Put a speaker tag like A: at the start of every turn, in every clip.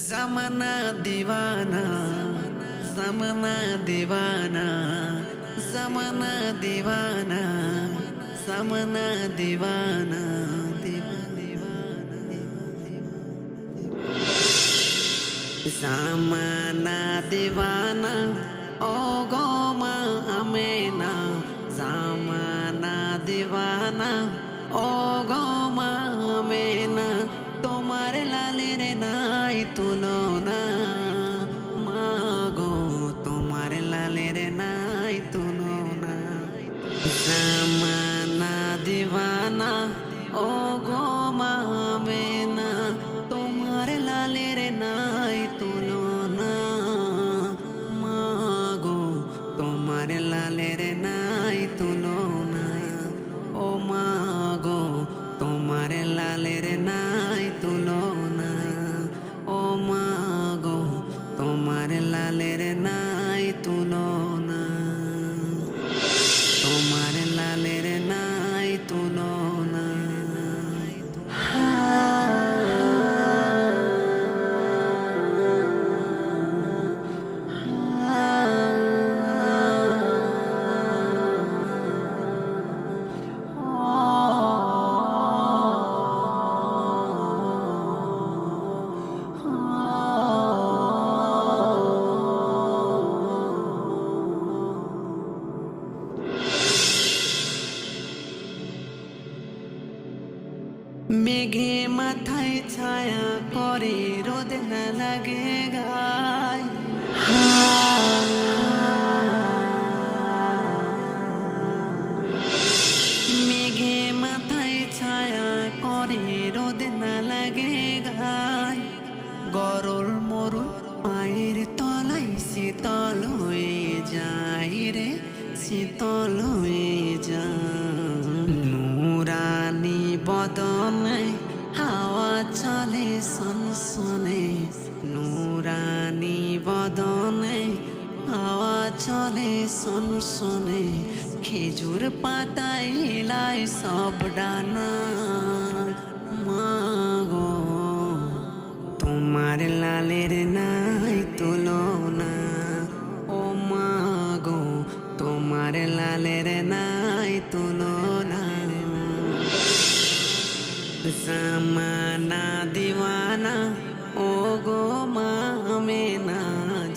A: जमाना दीवाना जमाना दीवाना जमाना दीवाना जमाना दीवाना जमाना दीवाना ओ गो मा आमेना जमाना दीवाना ओ गो मा आमेना তোমার লালের নাই তুলনা মাগো তোমার লালের নাই তুলনা জামানা দিওয়ানা ও গো মা আমেনা তোমার লালের নাই তুলনা মাগো তোমার লালের নাই তুলনা ও মাগো তোমার লালের নাই তুলনা ও মাগো তোমার লালের নাই তুলনা তোমার লালের নাই তুলনা মেঘে মাথায় ছায়া করে রোদ না লাগে গায় মেঘে মাথায় ছায়া করে রোদ না লাগে গায় গরল মরুল পায়ের তলায় শীতল হয়ে যায় রে শীতল হয়ে যায় নুরানি বদনে হাওয়া চলে সনসনে নুরানি বদনে হাওয়া চলে সনসনে খেজুর পাতায় হিলায় সব ডানা মাগো তোমার লালের নাই তুলনা ও মাগো তোমার লালের নাই তুলনা জামানা দিওয়ানা ও গো মা আমেনা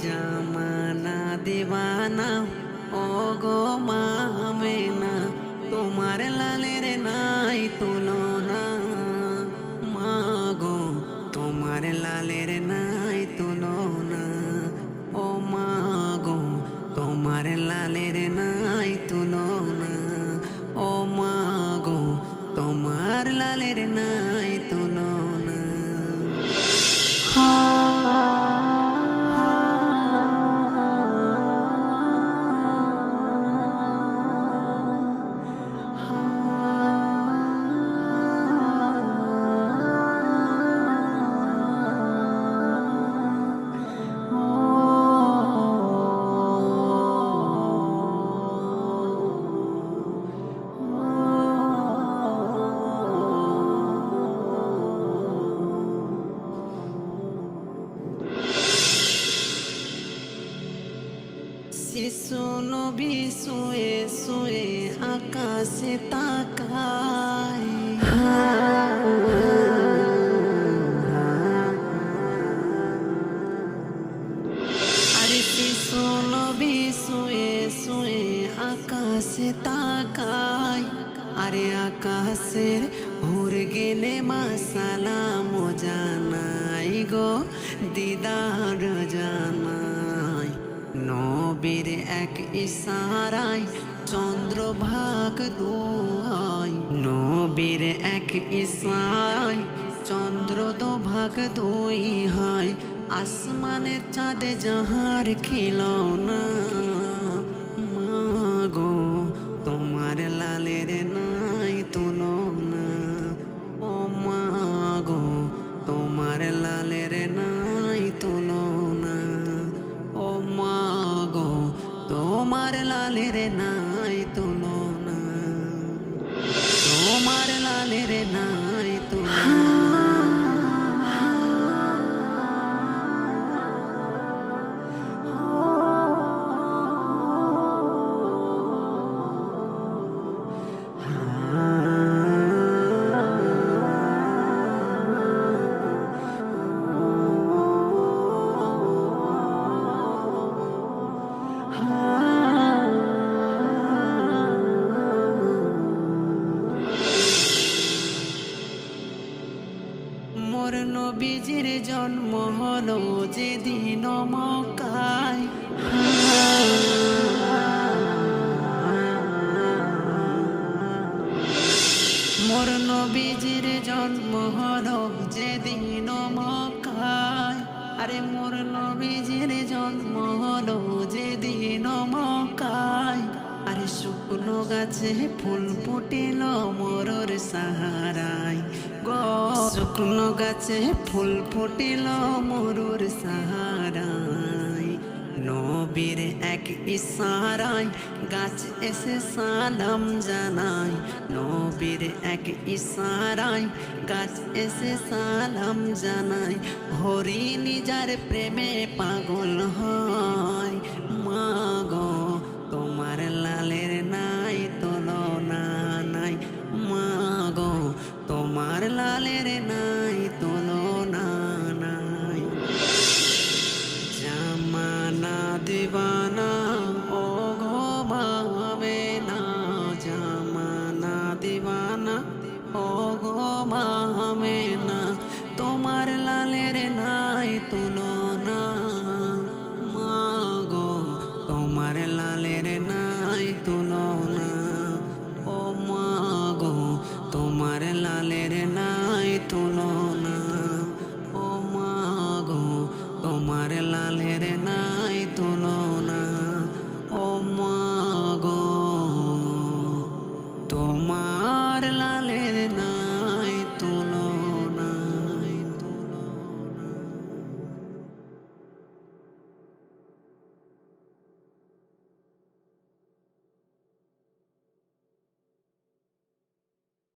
A: জামানা দিওয়ানা ও গো মা আমেনা তোমার লালের নাই তুলনা মাগো তোমার লালের নাই তুলনা ও মাগো তোমার লালের নাই তুলনা ও মাগো তোমার লালের নাই তুলনা শিশু নবী শুয়ে শুয়ে আকাশে তাকায় আরে শিশু নবী শুয়ে শুয়ে আকাশে তাকায় আরে আকাশের হুর গেলে মাসালাম জানাই গো দিদার জানাই নবীর এক ইশারায় চন্দ্রভাগ দুই নবীর এক ইশারায় চন্দ্র দুভাগ দুই হয় আসমানের চাঁদে যাহার খিলৌনা মাগো তোমার লালের নাই তুলনা ও মাগো তোমার লালের নাই তুলনা ও মাগো তোমার লালের নাই তুলনা তোমার লালের নাই তুলনা হলো যেদিন মক্কায়। মোর নবীজির জন্ম হলো যেদিন মক্কায়। আরে মোর নবীজির জন্ম হলো যেদিন মক্কায়। আরে শুকনো গাছে ফুল ফুটিল মোরর সাহারায় গো, শুকনো গাছে ফুল ফুটিল মোরর সাহারায়। নবীর এক ইশারায় গাছ এসে সালাম জানায়, নবীর এক ইশারায় গাছ এসে সালাম জানায়। হরিণ যার প্রেমে পাগল হয়, মা গো তোমার লালের নাই তুলনা নাই, মা গো তোমার লালের নাই তুলনা নাই। জামানা দিবানা ও গো মামেনা, জামানা দিবানা ও গো মামেনা, তোমার লালের নাই তুলনা।